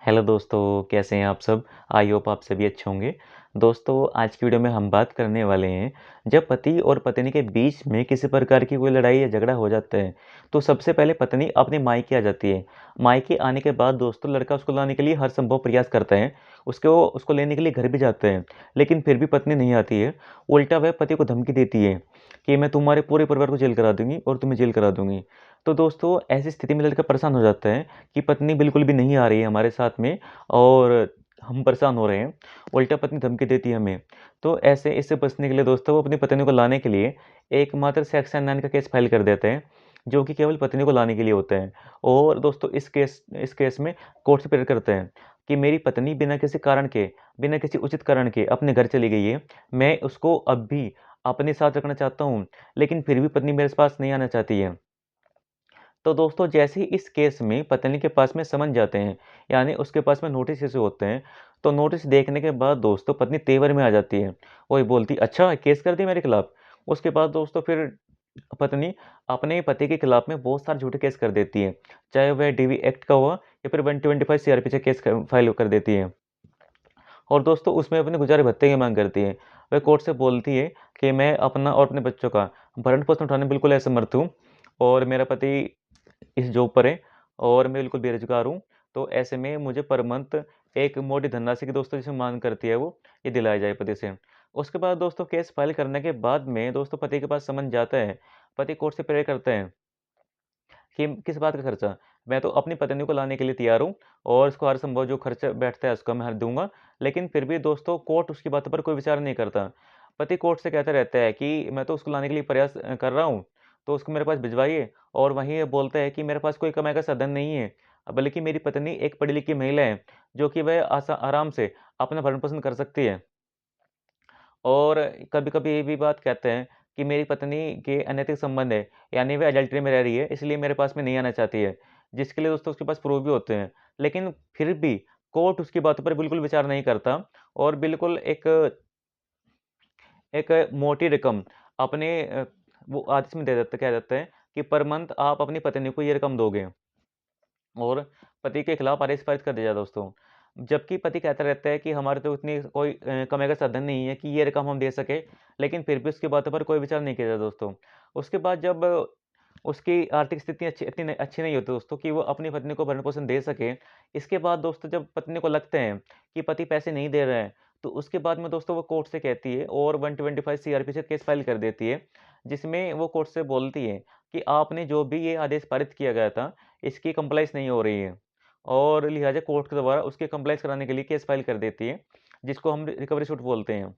Hello दोस्तों, कैसे हैं आप सब? आई होप आप सभी अच्छे होंगे। दोस्तों, आज की वीडियो में हम बात करने वाले हैं, जब पति और पत्नी के बीच में किसी प्रकार की कोई लड़ाई या झगड़ा हो जाता है, तो सबसे पहले पत्नी अपने मायके आ जाती है। मायके आने के बाद दोस्तों लड़का उसको लाने के लिए हर संभव प्रयास करता है। उसको लेने के लिए घर भी जाते हैं, लेकिन फिर भी पत्नी नहीं आती है। उल्टा वह पति को धमकी देती है कि मैं तुम्हारे पूरे परिवार को जेल करा दूँगी और तुम्हें जेल करा दूँगी। तो दोस्तों ऐसी स्थिति में लड़का परेशान हो जाता है कि पत्नी बिल्कुल भी नहीं आ रही है हमारे साथ में और हम परेशान हो रहे हैं। उल्टा पत्नी धमकी देती है हमें। तो ऐसे इससे बचने के लिए दोस्तों वो अपनी पत्नी को लाने के लिए एकमात्र सेक्शन 9 का केस फाइल कर देते हैं, जो कि केवल पत्नी को लाने के लिए होता है। और दोस्तों इस केस में कोर्ट से प्रेयर करते हैं कि मेरी पत्नी बिना किसी कारण के, बिना किसी उचित कारण के अपने घर चली गई है। मैं उसको अब भी अपने साथ रखना चाहता हूँ, लेकिन फिर भी पत्नी मेरे पास नहीं आना चाहती है। तो दोस्तों जैसे ही इस केस में पत्नी के पास में समन जाते हैं, यानी उसके पास में नोटिस इश्यू होते हैं, तो नोटिस देखने के बाद दोस्तों पत्नी तेवर में आ जाती है। वो ये बोलती अच्छा केस कर दिया मेरे खिलाफ। उसके बाद दोस्तों फिर पत्नी अपने पति के खिलाफ में बहुत सारे झूठे केस कर देती है। चाहे वह डीवी एक्ट का हुआ या फिर 125 सीआरपीसी से केस फाइल कर देती है। और दोस्तों उसमें अपने गुज़ारे भत्ते की माँग करती है। वह कोर्ट से बोलती है कि मैं अपना और अपने बच्चों का भरण-पोषण उठाने में बिल्कुल असमर्थ हूँ और मेरा पति इस जॉब पर है और मैं बिल्कुल बेरोज़गार हूँ। तो ऐसे में मुझे पर मंथ एक मोटी धनराशि की दोस्तों जिसे माँग करती है वो, ये दिलाया जाए पति से। उसके बाद दोस्तों केस फाइल करने के बाद में दोस्तों पति के पास समन जाता है। पति कोर्ट से प्रे करते हैं कि किस बात का खर्चा? मैं तो अपनी पत्नी को लाने के लिए तैयार हूँ और उसको हर संभव जो खर्चा बैठता है उसका मैं हर दूँगा। लेकिन फिर भी दोस्तों कोर्ट उसकी बातों पर कोई विचार नहीं करता। पति कोर्ट से कहता रहता है कि मैं तो उसको लाने के लिए प्रयास कर रहा हूँ, तो उसको मेरे पास भिजवाइए। और वहीं ये बोलता है कि मेरे पास कोई कमाई का साधन नहीं है। बल्कि मेरी पत्नी एक पढ़ी लिखी महिला है, जो कि वह आराम से अपना भरण-पोषण कर सकती है। और कभी-कभी ये भी बात कहते हैं कि मेरी पत्नी के अनैतिक संबंध है, यानी वह अडल्टरी में रह रही है, इसलिए मेरे पास में नहीं आना चाहती है। जिसके लिए दोस्तों उसके पास प्रूफ़ भी होते हैं। लेकिन फिर भी कोर्ट उसकी बातों पर बिल्कुल विचार नहीं करता और बिल्कुल एक एक मोटी रकम अपने वो आदेश में दे देता कह देते हैं कि पर मंथ आप अपनी पत्नी को ये रकम दोगे। और पति के खिलाफ आदेश पारित कर दिया जाए दोस्तों। जबकि पति कहता रहता है कि हमारे तो इतनी कोई कमाई का साधन नहीं है कि ये रकम हम दे सकें, लेकिन फिर भी उसकी बातों पर कोई विचार नहीं किया जाता दोस्तों। उसके बाद जब उसकी आर्थिक स्थिति अच्छी नहीं होती दोस्तों कि वो अपनी पत्नी को भरण-पोषण दे सके। इसके बाद दोस्तों जब पत्नी को लगता है कि पति पैसे नहीं दे रहा है, तो उसके बाद में दोस्तों वो कोर्ट से कहती है और 125 सीआरपी से केस फाइल कर देती है, जिसमें वो कोर्ट से बोलती है कि आपने जो भी ये आदेश पारित किया गया था, इसकी कंप्लाइंस नहीं हो रही है और लिहाज़ा कोर्ट के द्वारा उसकी कंप्लाइंस कराने के लिए केस फाइल कर देती है, जिसको हम रिकवरी सूट बोलते हैं।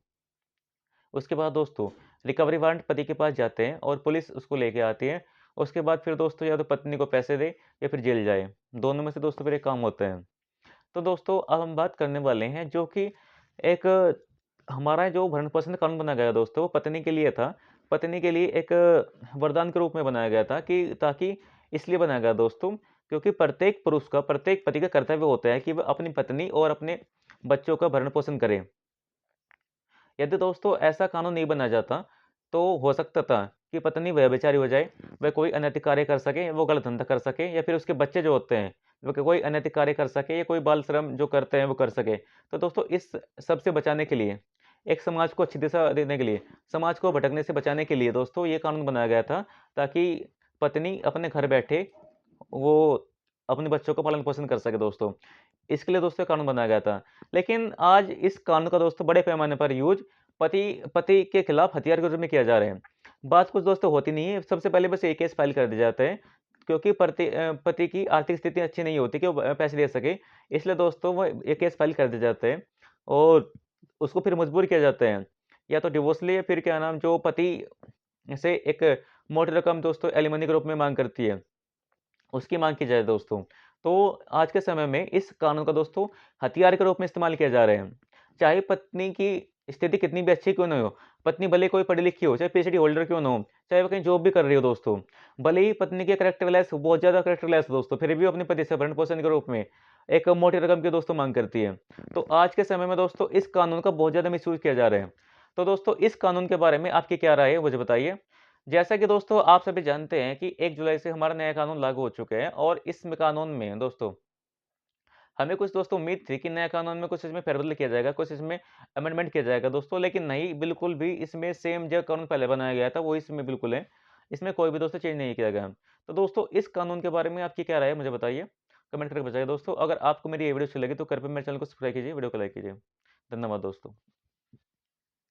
उसके बाद दोस्तों रिकवरी वारंट पति के पास जाते हैं और पुलिस उसको लेके आती है। उसके बाद फिर दोस्तों या तो पत्नी को पैसे दे या फिर जेल जाए। दोनों में से दोस्तों फिर एक काम होता है। तो दोस्तों अब हम बात करने वाले हैं जो कि एक हमारा जो भरण-पोषण कानून बनाया गया दोस्तों, वो पत्नी के लिए था। पत्नी के लिए एक वरदान के रूप में बनाया गया था कि ताकि इसलिए बनाया गया दोस्तों, क्योंकि प्रत्येक पुरुष का, प्रत्येक पति का कर्तव्य होता है कि वह अपनी पत्नी और अपने बच्चों का भरण-पोषण करे। यदि दोस्तों ऐसा कानून नहीं बनाया जाता, तो हो सकता था कि पत्नी व्यभिचारी हो जाए, वह कोई अनैतिक कार्य कर सके, वो गलत धंधा कर सके या फिर उसके बच्चे जो होते हैं, वो कोई अनैतिक कार्य कर सके या कोई बाल श्रम जो करते हैं वो कर सके। तो दोस्तों इस सब से बचाने के लिए, एक समाज को अच्छी दिशा देने के लिए, समाज को भटकने से बचाने के लिए दोस्तों ये कानून बनाया गया था, ताकि पत्नी अपने घर बैठे वो अपने बच्चों का पालन-पोषण कर सके दोस्तों। इसके लिए दोस्तों कानून बनाया गया था। लेकिन आज इस कानून का दोस्तों बड़े पैमाने पर यूज़ पति पति के खिलाफ हथियार के रूप में किया जा रहा है। बात कुछ दोस्तों होती नहीं है, सबसे पहले बस एक केस फाइल कर दिया जाता है, क्योंकि पति की आर्थिक स्थिति अच्छी नहीं होती कि वो पैसे दे सके। इसलिए दोस्तों वो एक केस फाइल कर दिया जाता है और उसको फिर मजबूर किया जाता है, या तो डिवोर्स ले या फिर क्या नाम जो पति से एक मोटी रकम दोस्तों एलिमनी के रूप में माँग करती है। उसकी माँग की जाए दोस्तों। तो आज के समय में इस कानून का दोस्तों हथियार के रूप में इस्तेमाल किया जा रहा है। चाहे पत्नी की स्थिति कितनी भी अच्छी क्यों ना हो, पत्नी भले कोई पढ़ी-लिखी हो, चाहे पीएचडी होल्डर क्यों ना हो, चाहे वो कहीं जॉब भी कर रही हो दोस्तों। भले ही पत्नी की कैरेक्टर लेस हो, बहुत ज़्यादा कैरेक्टर लेस हो दोस्तों, फिर भी वो अपने पति से भरण-पोषण के रूप में एक मोटी रकम की दोस्तों माँग करती है। तो आज के समय में दोस्तों इस कानून का बहुत ज़्यादा मिसयूज़ किया जा रहा है। तो दोस्तों इस कानून के बारे में आपकी क्या राय है मुझे बताइए? जैसा कि दोस्तों आप सभी जानते हैं कि 1 जुलाई से हमारा नया कानून लागू हो चुका है और इस कानून में दोस्तों हमें कुछ दोस्तों उम्मीद थी कि नया कानून में कुछ इसमें फेरबदल किया जाएगा, कुछ इसमें अमेंडमेंट किया जाएगा दोस्तों, लेकिन नहीं, बिल्कुल भी इसमें सेम जो कानून पहले बनाया गया था, वो इसमें बिल्कुल है। इसमें कोई भी दोस्तों चेंज नहीं किया गया। तो दोस्तों इस कानून के बारे में आपकी क्या राय है मुझे बताइए? कमेंट करके बताइए दोस्तों। अगर आपको मेरी ये वीडियो अच्छी लगी तो कृपया मेरे चैनल को सब्सक्राइब कीजिए, वीडियो को लाइक कीजिए। धन्यवाद दोस्तों।